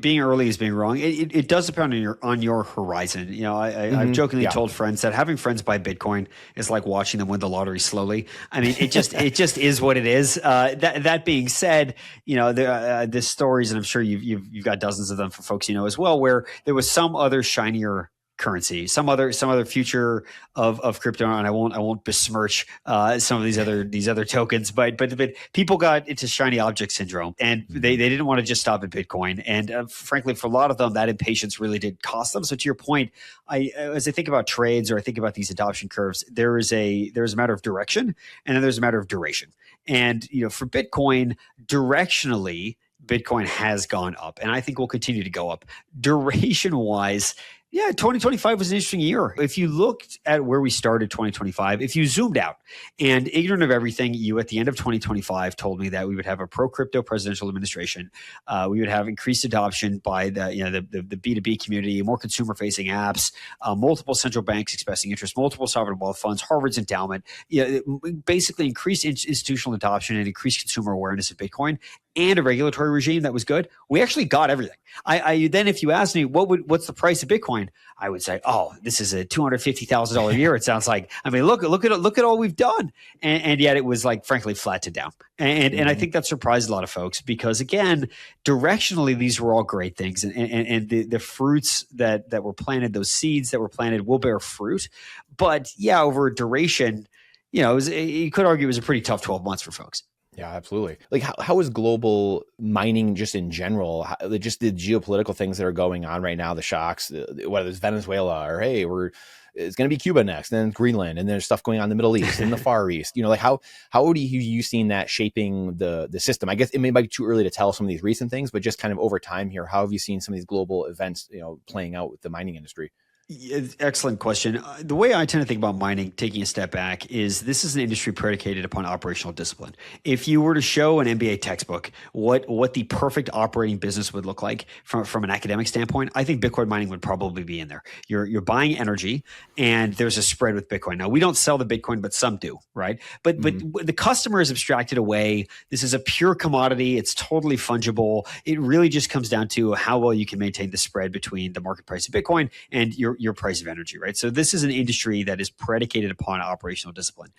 being early is being wrong. It does depend on your horizon. I've jokingly told friends that having friends buy Bitcoin is like watching them win the lottery slowly. I mean, it just is what it is. That being said, there's stories, and I'm sure you've got dozens of them for folks as well, where there was some other shinier currency, some other future of crypto, and I won't besmirch some of these other tokens, but people got into shiny object syndrome, and they didn't want to just stop at Bitcoin, and frankly, for a lot of them, that impatience really did cost them. So to your point, as I think about trades or I think about these adoption curves, there's a matter of direction, and then there's a matter of duration. And for Bitcoin, directionally, Bitcoin has gone up, and I think will continue to go up. Duration wise, yeah, 2025 was an interesting year. If you looked at where we started 2025, if you zoomed out and ignorant of everything, you at the end of 2025 told me that we would have a pro-crypto presidential administration. We would have increased adoption by the B2B community, more consumer-facing apps, multiple central banks expressing interest, multiple sovereign wealth funds, Harvard's endowment, basically increased institutional adoption and increased consumer awareness of Bitcoin, and a regulatory regime that was good. We actually got everything. I then, if you ask me what's the price of Bitcoin, I would say, oh, this is a $250,000 a year. It sounds like. I mean, look at all we've done, and yet it was like frankly flat to down. And I think that surprised a lot of folks because again, directionally these were all great things, and the fruits that were planted, those seeds that were planted, will bear fruit. But yeah, over a duration, you could argue it was a pretty tough 12 months for folks. Yeah, absolutely. Like how is global mining just in general, just the geopolitical things that are going on right now, the shocks, whether it's Venezuela or, hey, it's going to be Cuba next, and then Greenland, and there's stuff going on in the Middle East and the Far East, like how would you seen that shaping the system? I guess it may be too early to tell some of these recent things, but just kind of over time here, how have you seen some of these global events, playing out with the mining industry? Excellent question. The way I tend to think about mining, taking a step back, is this is an industry predicated upon operational discipline. If you were to show an MBA textbook what the perfect operating business would look like from an academic standpoint, I think Bitcoin mining would probably be in there. You're buying energy, and there's a spread with Bitcoin. Now, we don't sell the Bitcoin, but some do, right? But the customer is abstracted away. This is a pure commodity. It's totally fungible. It really just comes down to how well you can maintain the spread between the market price of Bitcoin and your price of energy, right? So this is an industry that is predicated upon operational discipline.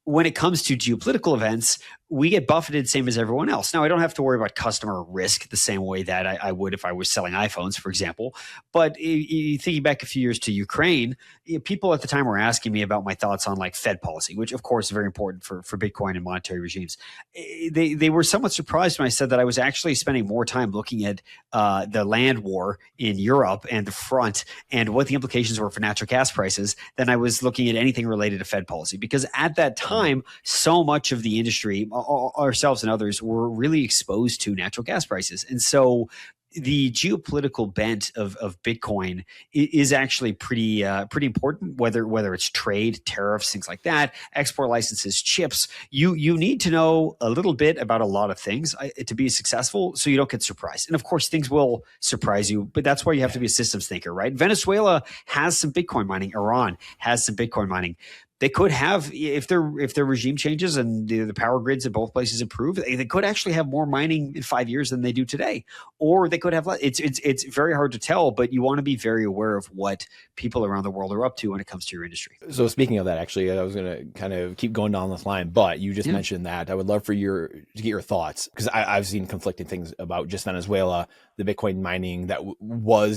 When it comes to geopolitical events, we get buffeted same as everyone else. Now, I don't have to worry about customer risk the same way that I would if I was selling iPhones, for example. But thinking back a few years to Ukraine, people at the time were asking me about my thoughts on like Fed policy, which of course is very important for Bitcoin and monetary regimes. They were somewhat surprised when I said that I was actually spending more time looking at the land war in Europe and the front and what the implications were for natural gas prices than I was looking at anything related to Fed policy. Because at that time, so much of the industry, ourselves and others, were really exposed to natural gas prices. And so the geopolitical bent of Bitcoin is actually pretty important, whether it's trade, tariffs, things like that, export licenses, chips. You need to know a little bit about a lot of things to be successful so you don't get surprised. And of course, things will surprise you, but that's why you have to be a systems thinker, right? Venezuela has some Bitcoin mining. Iran has some Bitcoin mining. They could have, if their regime changes and the power grids in both places improve, they could actually have more mining in 5 years than they do today, or they could have less. It's very hard to tell, but you want to be very aware of what people around the world are up to when it comes to your industry. So speaking of that, actually, I was going to kind of keep going down this line, but you just mentioned that. I would love for to get your thoughts, because I've seen conflicting things about just Venezuela, the Bitcoin mining that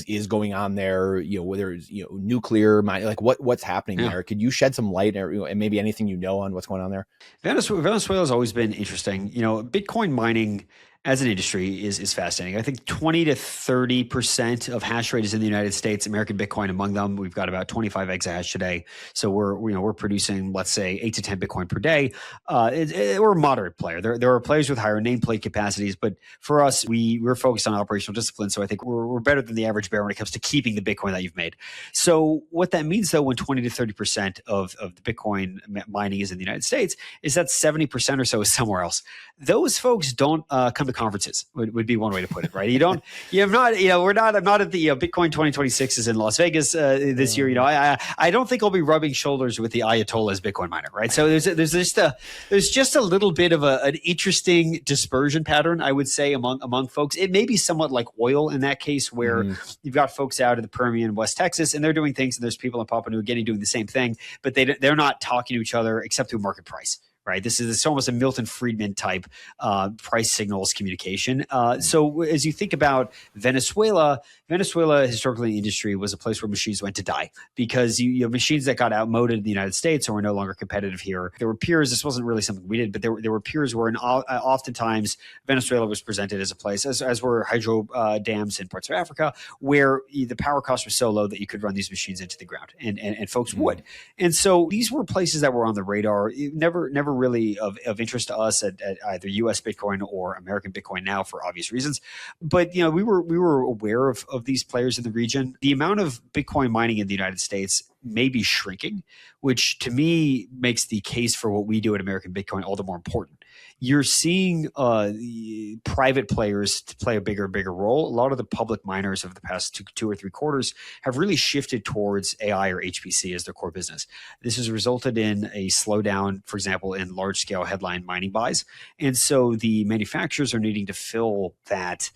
is going on there. Whether it's nuclear mining, like what's happening there. Could you shed some light? And maybe anything on what's going on there? Venezuela has always been interesting. Bitcoin mining as an industry is fascinating. I think 20 to 30% of hash rate is in the United States, American Bitcoin among them. We've got about 25 exahash today. So we're producing, let's say, 8 to 10 Bitcoin per day. We're a moderate player. There are players with higher nameplate capacities, but for us, we're focused on operational discipline. So I think we're better than the average bear when it comes to keeping the Bitcoin that you've made. So what that means, though, when 20 to 30% of the Bitcoin mining is in the United States, is that 70% or so is somewhere else. Those folks don't come to conferences would be one way to put it, right? I'm not at the Bitcoin 2026 is in Las Vegas this year. I don't think I'll be rubbing shoulders with the Ayatollah's Bitcoin miner, right? So there's just a little bit of an interesting dispersion pattern, I would say, among folks. It may be somewhat like oil in that case, where you've got folks out in the Permian, West Texas, and they're doing things, and there's people in Papua New Guinea doing the same thing, but they're not talking to each other except through market price. Right. It's almost a Milton Friedman type price signals communication. So as you think about Venezuela historically in the industry was a place where machines went to die because you have machines that got outmoded in the United States or were no longer competitive here. There were peers. This wasn't really something we did, but there were peers where oftentimes Venezuela was presented as a place, as were hydro dams in parts of Africa, where the power cost was so low that you could run these machines into the ground, and folks would. And so these were places that were on the radar. Never really of interest to us at either U.S. Bitcoin or American Bitcoin now for obvious reasons. But we were aware of these players in the region. The amount of Bitcoin mining in the United States may be shrinking, which to me makes the case for what we do at American Bitcoin all the more important. You're seeing the private players to play a bigger role. A lot of the public miners over the past two or three quarters have really shifted towards AI or HPC as their core business. This has resulted in a slowdown, for example, in large-scale headline mining buys. And so the manufacturers are needing to fill that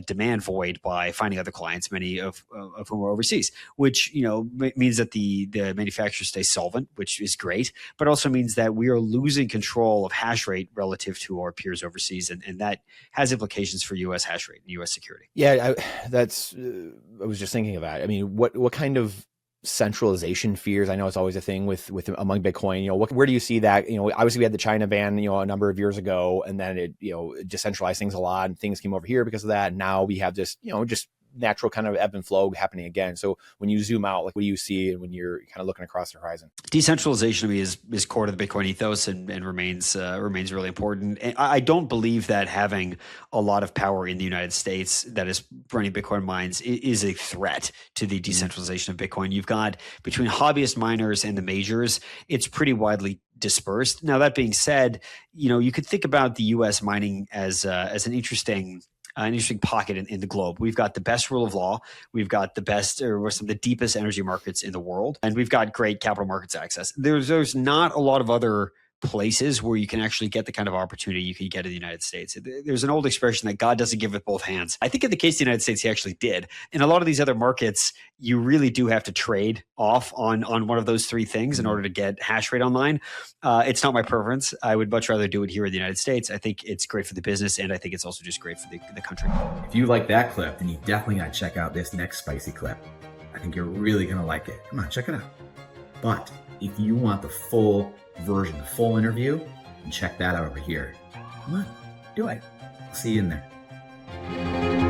demand void by finding other clients, many of whom are overseas, which means that the manufacturers stay solvent, which is great, but also means that we are losing control of hash rate relative to our peers overseas, and that has implications for U.S. hash rate and U.S. security. Yeah, I was just thinking of that. I mean, what kind of centralization fears? I know it's always a thing with among Bitcoin. Where do you see that? Obviously we had the China ban, a number of years ago, and then it decentralized things a lot, and things came over here because of that. And now we have this, just natural kind of ebb and flow happening again. So when you zoom out, what do you see when you're kind of looking across the horizon? Decentralization to me is core to the Bitcoin ethos and remains really important. And I don't believe that having a lot of power in the United States that is running Bitcoin mines is a threat to the decentralization of Bitcoin. You've got between hobbyist miners and the majors, it's pretty widely dispersed. Now, that being said, you could think about the U.S. mining as an interesting pocket in the globe. We've got the best rule of law. We've got the best or some of the deepest energy markets in the world. And we've got great capital markets access. There's not a lot of other places where you can actually get the kind of opportunity you can get in the United States. There's an old expression that God doesn't give with both hands. I think in the case of the United States, he actually did. In a lot of these other markets, you really do have to trade off on one of those three things in order to get hash rate online. It's not my preference. I would much rather do it here in the United States. I think it's great for the business, and I think it's also just great for the country. If you like that clip, then you definitely got to check out this next spicy clip. I think you're really going to like it. Come on, check it out. But if you want the full version, the full interview, then check that out over here. Come on, do it. I'll see you in there.